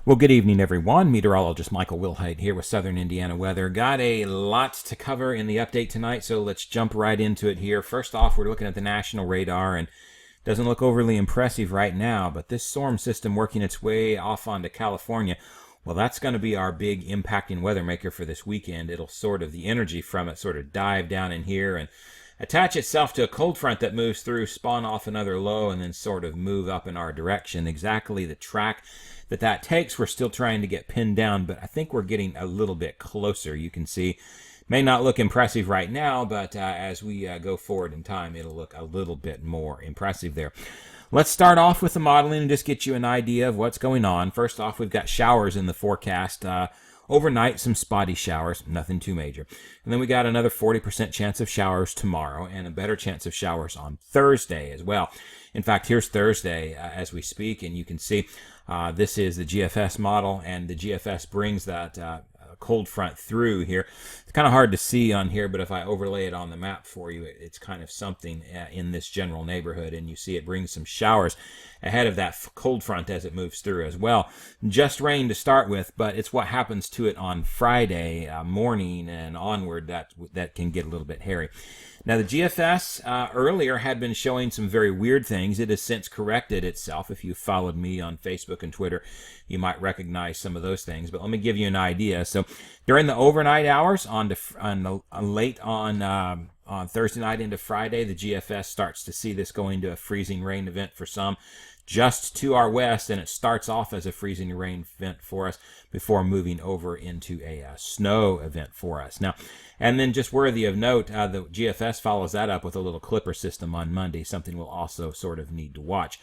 Well, good evening, everyone. Meteorologist Michael Wilhite here with Southern Indiana weather. Got a lot to cover in the update tonight, so let's jump right into it here. First off, we're looking at the national radar, and doesn't look overly impressive right now, but this storm system working its way off onto California, well, that's going to be our big impacting weather maker for this weekend. It'll the energy from it sort of dive down in here and attach itself to a cold front that moves through, spawn off another low, and then sort of move up in our direction. Exactly the track that takes, we're still trying to get pinned down, but I think we're getting a little bit closer. You can see, may not look impressive right now, but as we go forward in time, it'll look a little bit more impressive there. Let's start off with the modeling and just get you an idea of what's going on. First off, we've got showers in the forecast. Overnight, some spotty showers, nothing too major. And then we got another 40% chance of showers tomorrow and a better chance of showers on Thursday as well. In fact, here's Thursday as we speak, and you can see this is the Gfs model, and the Gfs brings that cold front through here. It's kind of hard to see on here, but if I overlay it on the map for you, it's kind of something in this general neighborhood, and you see it brings some showers ahead of that cold front as it moves through as well. Just rain to start with, but it's what happens to it on Friday morning and onward that can get a little bit hairy. Now, the GFS earlier had been showing some very weird things. It has since corrected itself. If you followed me on Facebook and Twitter, you might recognize some of those things. But let me give you an idea. So during the overnight hours late on Thursday night into Friday, the GFS starts to see this going to a freezing rain event for some just to our west, and it starts off as a freezing rain event for us before moving over into a snow event for us. Now, and then just worthy of note, the GFS follows that up with a little clipper system on Monday, something we'll also sort of need to watch.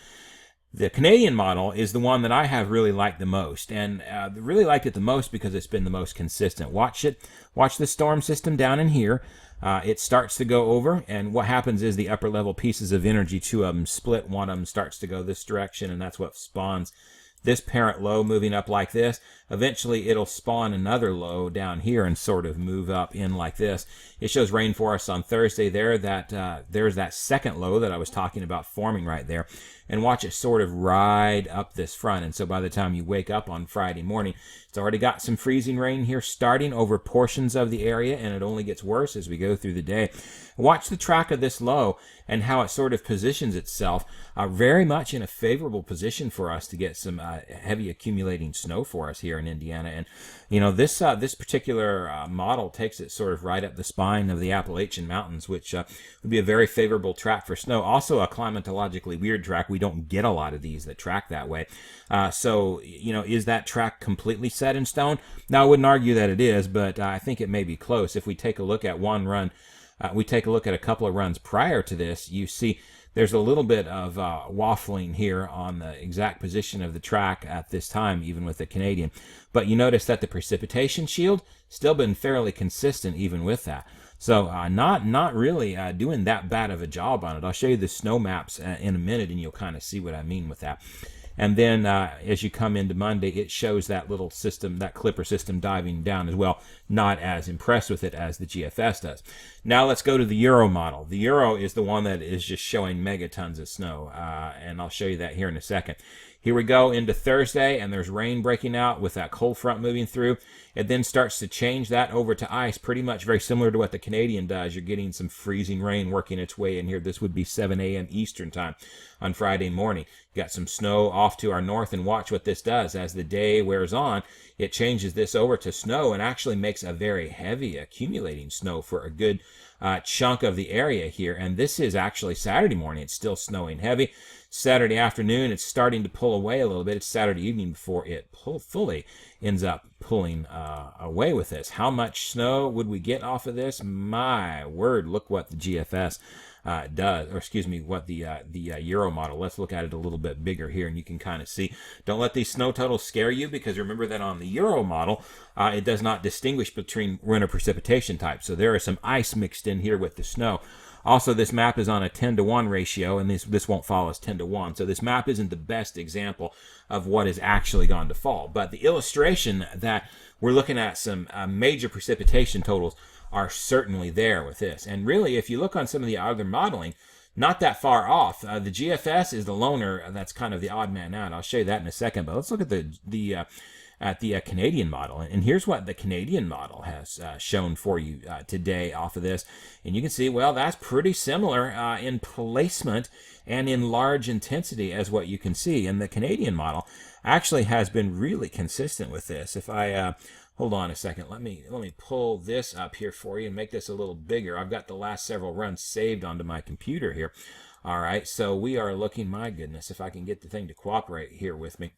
The Canadian model is the one that I have really liked the most, and really liked it the most because it's been the most consistent. Watch the storm system down in here. It starts to go over, and what happens is the upper level pieces of energy, two of them split, one of them starts to go this direction, and that's what spawns this parent low moving up like this. Eventually it'll spawn another low down here and sort of move up in like this. It shows rain for us on Thursday there. There's that second low that I was talking about forming right there. And watch it sort of ride up this front. And so by the time you wake up on Friday morning, it's already got some freezing rain here starting over portions of the area, and it only gets worse as we go through the day. Watch the track of this low and how it sort of positions itself very much in a favorable position for us to get some heavy accumulating snow for us here in Indiana. And you know, this particular model takes it sort of right up the spine of the Appalachian Mountains, which would be a very favorable track for snow. Also a climatologically weird track. We don't get a lot of these that track that way. So, you know, is that track completely set in stone? Now, I wouldn't argue that it is, but I think it may be close. If we take a look at one run, we take a look at a couple of runs prior to this, you see there's a little bit of waffling here on the exact position of the track at this time, even with the Canadian. But you notice that the precipitation shield still been fairly consistent even with that. So not really doing that bad of a job on it. I'll show you the snow maps in a minute, and you'll kind of see what I mean with that. And then as you come into Monday, it shows that little system, that clipper system diving down as well. Not as impressed with it as the GFS does. Now let's go to the Euro model. The Euro is the one that is just showing megatons of snow, and I'll show you that here in a second. Here we go into Thursday, and there's rain breaking out with that cold front moving through. It then starts to change that over to ice, pretty much very similar to what the Canadian does. You're getting some freezing rain working its way in here. This would be 7 a.m. Eastern time on Friday morning. You got some snow off to our north, and watch what this does. As the day wears on, it changes this over to snow and actually makes a very heavy accumulating snow for a good chunk of the area here. And this is actually Saturday morning. It's still snowing heavy. Saturday afternoon, it's starting to pull away a little bit. It's Saturday evening before it fully ends up pulling away with this. How much snow would we get off of this? My word, look what the GFS does, or excuse me, what the Euro model. Let's look at it a little bit bigger here, and you can kind of see. Don't let these snow totals scare you, because remember that on the Euro model, it does not distinguish between winter precipitation types. So there is some ice mixed in here with the snow. Also, this map is on a 10-to-1 ratio, and this won't fall as 10-to-1. So this map isn't the best example of what is actually going to fall. But the illustration that we're looking at some major precipitation totals are certainly there with this. And really, if you look on some of the other modeling, not that far off. The GFS is the loner that's kind of the odd man out. I'll show you that in a second, but let's look at the Canadian model. And here's what the Canadian model has shown for you today off of this. And you can see, well, that's pretty similar in placement and in large intensity as what you can see. And the Canadian model actually has been really consistent with this. If I hold on a second, let me pull this up here for you and make this a little bigger. I've got the last several runs saved onto my computer here. All right, so we are looking, my goodness, if I can get the thing to cooperate here with me.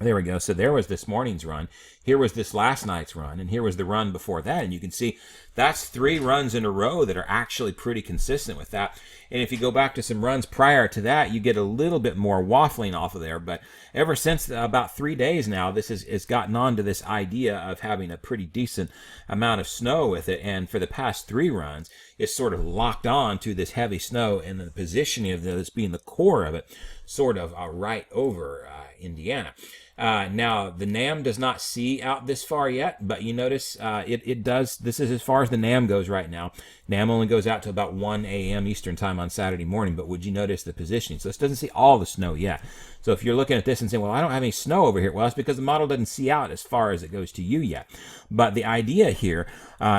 There we go. So there was this morning's run. Here was this last night's run. And here was the run before that. And you can see that's 3 runs in a row that are actually pretty consistent with that. And if you go back to some runs prior to that, you get a little bit more waffling off of there. But ever since about 3 days now, this has gotten on to this idea of having a pretty decent amount of snow with it. And for the past 3 runs, it's sort of locked on to this heavy snow, and the positioning of this being the core of it, sort of right over Indiana. Now, the NAM does not see out this far yet, but you notice it does. This is as far as the NAM goes right now. NAM only goes out to about 1 a.m. Eastern time on Saturday morning, but would you notice the positioning? So this doesn't see all the snow yet. So if you're looking at this and saying, well, I don't have any snow over here, well, that's because the model doesn't see out as far as it goes to you yet. But the idea here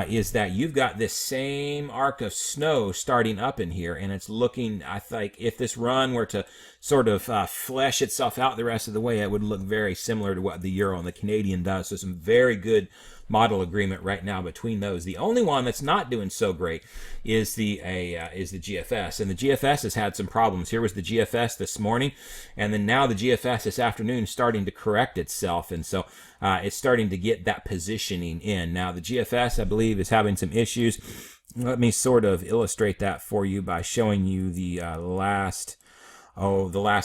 is that you've got this same arc of snow starting up in here, and it's looking, I think, if this run were to sort of flesh itself out the rest of the way, it would look very similar to what the Euro and the Canadian does. So some very good model agreement right now between those. The only one that's not doing so great is the GFS, and the GFS has had some problems. Here was the GFS this morning, and then now the GFS this afternoon starting to correct itself, and so it's starting to get that positioning in. Now the GFS, I believe, is having some issues. Let me sort of illustrate that for you by showing you the last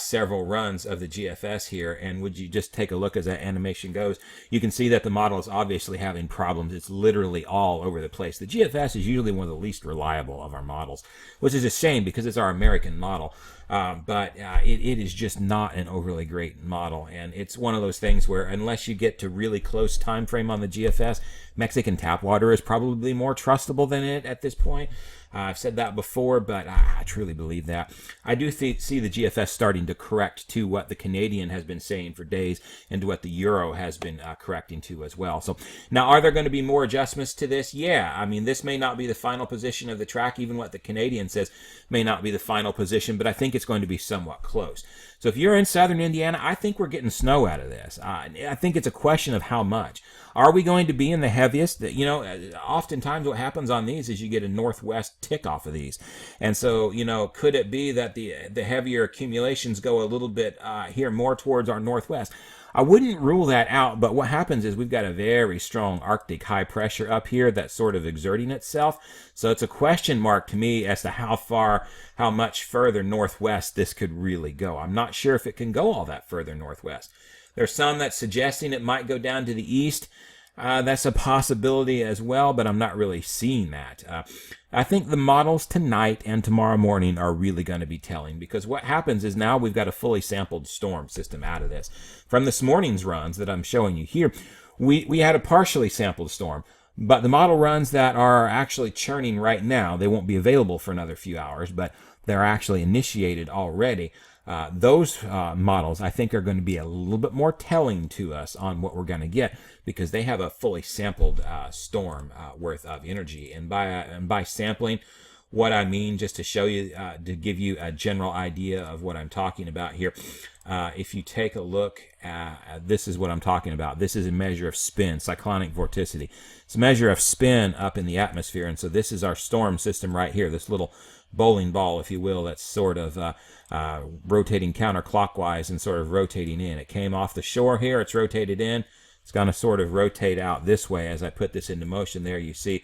several runs of the GFS here, and would you just take a look as that animation goes? You can see that the model is obviously having problems. It's literally all over the place. The GFS is usually one of the least reliable of our models, which is a shame because it's our American model. But it is just not an overly great model, and it's one of those things where unless you get to really close time frame on the GFS, Mexican tap water is probably more trustable than it at this point. I've said that before, but I truly believe that. I do see the GFS starting to correct to what the Canadian has been saying for days and to what the Euro has been correcting to as well. So now, are there going to be more adjustments to this? Yeah, I mean, this may not be the final position of the track. Even what the Canadian says may not be the final position, but I think it's going to be somewhat close. So if you're in southern Indiana, I think we're getting snow out of this. I think it's a question of how much. Are we going to be in the heaviest? You know, oftentimes what happens on these is you get a northwest tick off of these. And so, you know, could it be that the heavier accumulations go a little bit here more towards our northwest? I wouldn't rule that out, but what happens is we've got a very strong Arctic high pressure up here that's sort of exerting itself. So it's a question mark to me as to how much further northwest this could really go. I'm not sure if it can go all that further northwest. There's some that's suggesting it might go down to the east. That's a possibility as well, but I'm not really seeing that. I think the models tonight and tomorrow morning are really going to be telling, because what happens is now we've got a fully sampled storm system out of this. From this morning's runs that I'm showing you here, we had a partially sampled storm, but the model runs that are actually churning right now, they won't be available for another few hours, but they're actually initiated already. Those models, I think, are going to be a little bit more telling to us on what we're going to get, because they have a fully sampled storm worth of energy. And by sampling, what I mean, just to show you, to give you a general idea of what I'm talking about here, if you take a look this is what I'm talking about. This is a measure of spin, cyclonic vorticity. It's a measure of spin up in the atmosphere, and so this is our storm system right here, this little bowling ball, if you will, that's sort of rotating counterclockwise and sort of rotating in. It came off the shore here, it's rotated in, it's going to sort of rotate out this way. As I put this into motion there, you see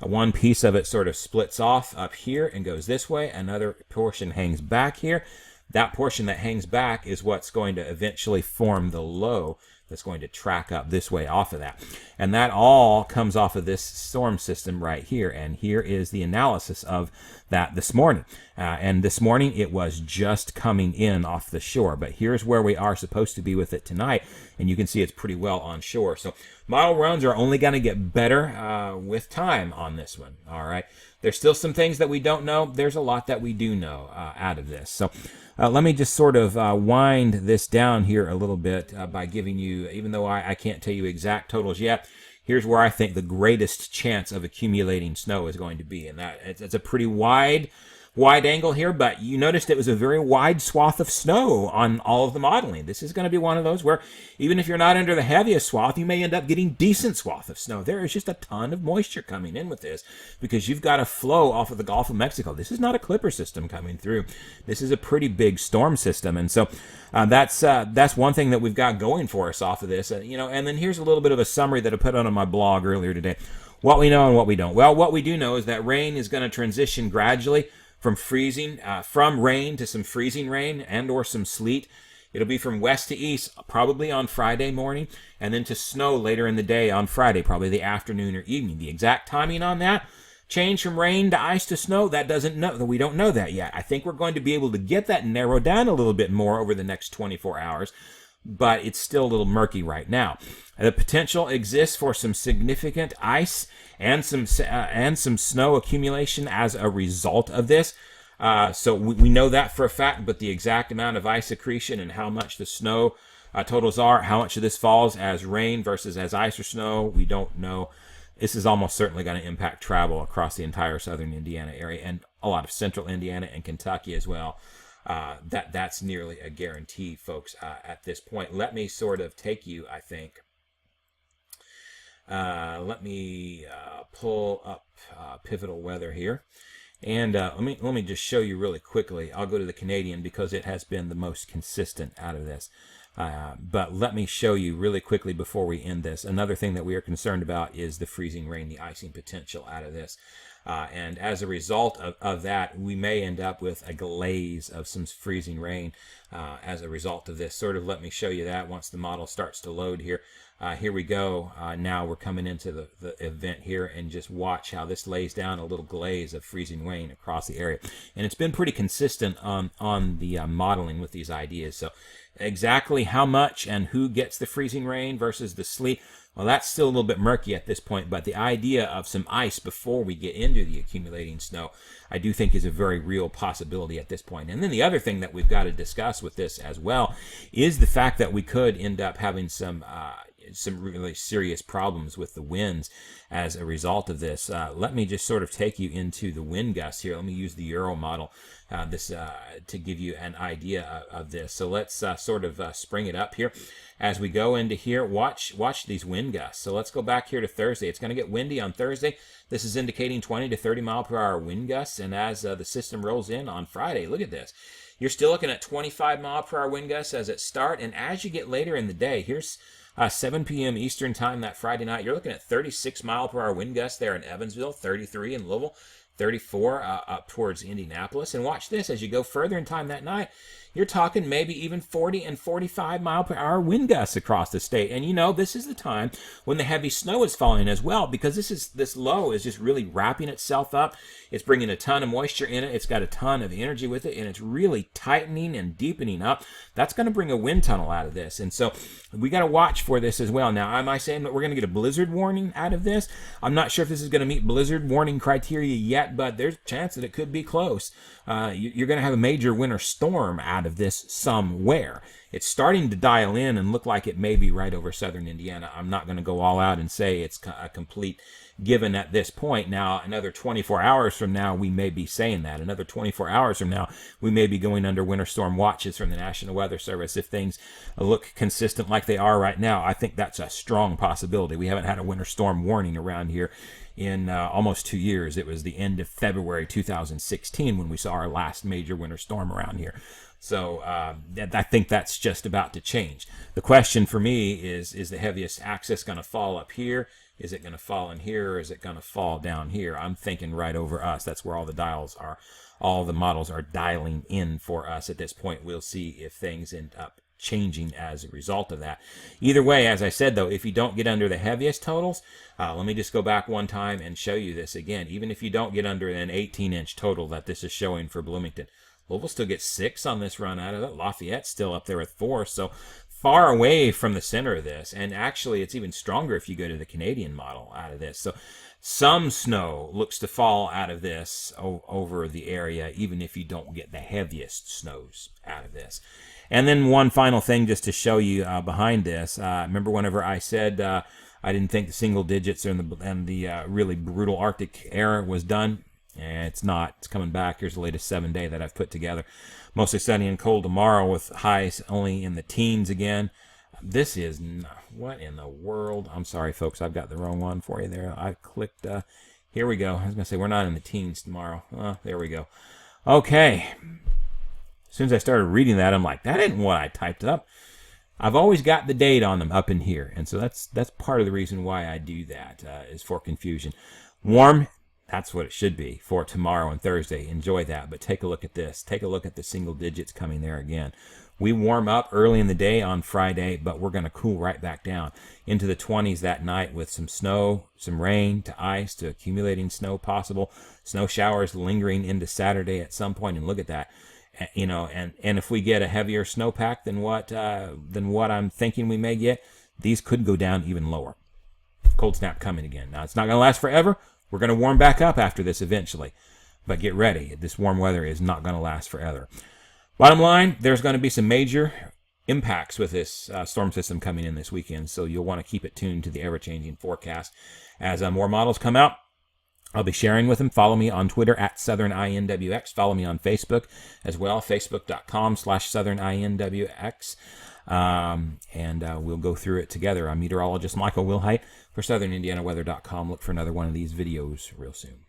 one piece of it sort of splits off up here and goes this way, another portion hangs back here. That portion that hangs back is what's going to eventually form the low that's going to track up this way off of that. And that all comes off of this storm system right here. And here is the analysis of that this morning. And this morning it was just coming in off the shore. But here's where we are supposed to be with it tonight. And you can see it's pretty well on shore. So model runs are only going to get better with time on this one. All right. There's still some things that we don't know. There's a lot that we do know out of this. So let me just sort of wind this down here a little bit by giving you, even though I can't tell you exact totals yet, here's where I think the greatest chance of accumulating snow is going to be. And that it's a pretty wide angle here, but you noticed it was a very wide swath of snow on all of the modeling. This is going to be one of those where even if you're not under the heaviest swath, you may end up getting decent swath of snow. There is just a ton of moisture coming in with this because you've got a flow off of the Gulf of Mexico. This is not a clipper system coming through. This is a pretty big storm system, and so that's one thing that we've got going for us off of this. And then here's a little bit of a summary that I put on my blog earlier today. What we know and what we don't. Well, what we do know is that rain is going to transition gradually from freezing, from rain to some freezing rain and or some sleet. It'll be from west to east, probably on Friday morning, and then to snow later in the day on Friday, probably the afternoon or evening. The exact timing on that, change from rain to ice to snow, we don't know that yet. I think we're going to be able to get that narrowed down a little bit more over the next 24 hours, but it's still a little murky right now. The potential exists for some significant ice and some snow accumulation as a result of this. So we know that for a fact, but the exact amount of ice accretion and how much the snow totals are, how much of this falls as rain versus as ice or snow, we don't know. This is almost certainly going to impact travel across the entire southern Indiana area and a lot of central Indiana and Kentucky as well. That's nearly a guarantee, folks, at this point. Let me sort of take you, I think. Let me pull up Pivotal Weather here. And let me just show you really quickly. I'll go to the Canadian because it has been the most consistent out of this. But let me show you really quickly before we end this. Another thing that we are concerned about is the freezing rain, the icing potential out of this. And as a result of that, we may end up with a glaze of some freezing rain as a result of this. Sort of let me show you that once the model starts to load here. Here we go. Now we're coming into the event here, and just watch how this lays down a little glaze of freezing rain across the area. And it's been pretty consistent on the modeling with these ideas. So exactly how much and who gets the freezing rain versus the sleet, well, that's still a little bit murky at this point, but the idea of some ice before we get into the accumulating snow, I do think is a very real possibility at this point. And then the other thing that we've got to discuss with this as well is the fact that we could end up having some really serious problems with the winds as a result of this. Let me just sort of take you into the wind gusts here. Let me use the Euro model to give you an idea of this. So let's sort of spring it up here. As we go into here, watch these wind gusts. So let's go back here to Thursday. It's going to get windy on Thursday. This is indicating 20 to 30 mile per hour wind gusts. And as the system rolls in on Friday, look at this. You're still looking at 25 mile per hour wind gusts as it start. And as you get later in the day, here's 7 p.m. Eastern time that Friday night, you're looking at 36 mile per hour wind gusts there in Evansville, 33 in Louisville, 34 up towards Indianapolis. And watch this, as you go further in time that night, you're talking maybe even 40 and 45 mile per hour wind gusts across the state. And you know, this is the time when the heavy snow is falling as well, because this low is just really wrapping itself up. It's bringing a ton of moisture in it. It's got a ton of energy with it, and it's really tightening and deepening up. That's going to bring a wind tunnel out of this. And so we got to watch for this as well. Now, am I saying that we're going to get a blizzard warning out of this? I'm not sure if this is going to meet blizzard warning criteria yet, but there's a chance that it could be close. You're going to have a major winter storm out of this somewhere. It's starting to dial in and look like it may be right over southern Indiana. I'm not going to go all out and say it's a complete given at this point. Now, another 24 hours from now, we may be saying that. Another 24 hours from now, we may be going under winter storm watches from the National Weather Service if things look consistent like they are right now. I think that's a strong possibility. We haven't had a winter storm warning around here in almost 2 years. It was the end of February 2016 when we saw our last major winter storm around here. So I think that's just about to change. The question for me is the heaviest axis going to fall up here? Is it going to fall in here, or is it going to fall down here? I'm thinking right over us. That's where all the dials are. All the models are dialing in for us at this point. We'll see if things end up changing as a result of that. Either way, as I said, though, if you don't get under the heaviest totals, let me just go back one time and show you this again. Even if you don't get under an 18-inch total that this is showing for Bloomington, Louisville still gets 6 on this run out of it. Lafayette's still up there with 4. So far away from the center of this, and actually it's even stronger if you go to the Canadian model out of this. So some snow looks to fall out of this over the area, even if you don't get the heaviest snows out of this. And then one final thing just to show you behind this. Remember whenever I said I didn't think the single digits and the really brutal Arctic air was done? And it's not. It's coming back. Here's the latest 7-day that I've put together. Mostly sunny and cold tomorrow with highs only in the teens again. This is, what in the world? I'm sorry, folks. I've got the wrong one for you there. I clicked, here we go. I was going to say we're not in the teens tomorrow. There we go. Okay. As soon as I started reading that, I'm like, that isn't what I typed up. I've always got the date on them up in here. And so that's part of the reason why I do that, is for confusion. Warm. That's what it should be for tomorrow and Thursday. Enjoy that. But take a look at this. Take a look at the single digits coming there again. We warm up early in the day on Friday, but we're going to cool right back down into the 20s that night with some snow, some rain to ice to accumulating snow possible. Snow showers lingering into Saturday at some point. And look at that. You know, and if we get a heavier snowpack than what I'm thinking we may get, these could go down even lower. Cold snap coming again. Now, it's not going to last forever. We're going to warm back up after this eventually. But get ready. This warm weather is not going to last forever. Bottom line, there's going to be some major impacts with this storm system coming in this weekend. So you'll want to keep it tuned to the ever-changing forecast. As more models come out, I'll be sharing with them. Follow me on Twitter at SouthernINWX. Follow me on Facebook as well, facebook.com/SouthernINWX. And we'll go through it together. I'm meteorologist Michael Wilhite for SouthernIndianaWeather.com. Look for another one of these videos real soon.